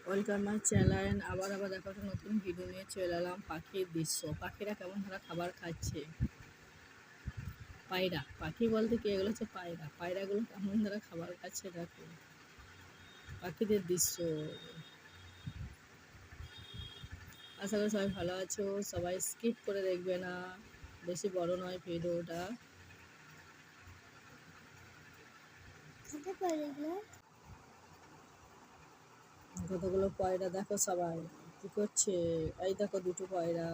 Welcome my channel. আবার দেখো একটা নতুন ভিডিও নিয়ে চলে এলাম। পাখির দৃশ্য, পাখিরা কেমন ধরা খাবার খাচ্ছে। পায়রা পাখি বলতে কি, এগুলো হচ্ছে পায়রা। পায়রাগুলো কেমন ধরা খাবার খাচ্ছে দেখো। পাখিদের দৃশ্য। আশা করি সবাই ভালো আছো। সবাই স্কিপ করে দেখবে না, বেশি বড় নয় ভিডিওটা। কতগুলো পায়রা দেখো সবাই কি করছে। এই দেখো দুটো পায়রা।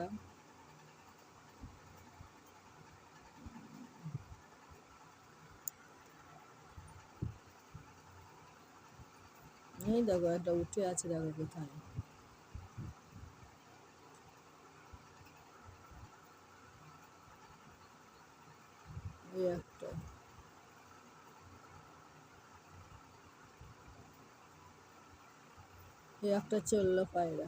এই দেখো একটা উঠে আছে, দেখো কোথায়। এই একটা, এই একটা চললো পায়রা।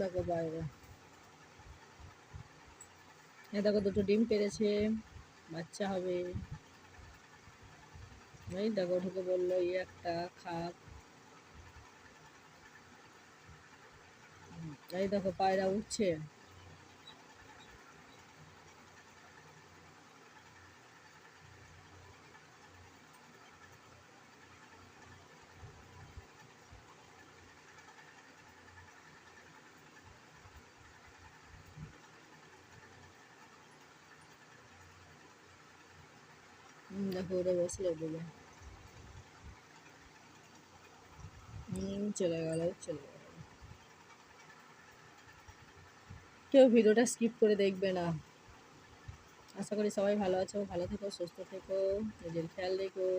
দেখো বাইরে। এই দেখো দুটো ডিম পেড়েছে, বাচ্চা হবে। এই দেখো ঢুকে বললো এই একটা খাপ। এই দেখো পায়রা উঠছে। দেখো উড়ে বসলো বলে। চলে গেল চলে গেল। কেউ ভিডিওটা স্কিপ করে দেখবে না। আশা করি সবাই ভালো আছো, ভালো থেকো, সুস্থ থেকো, নিজের খেয়াল রেখো।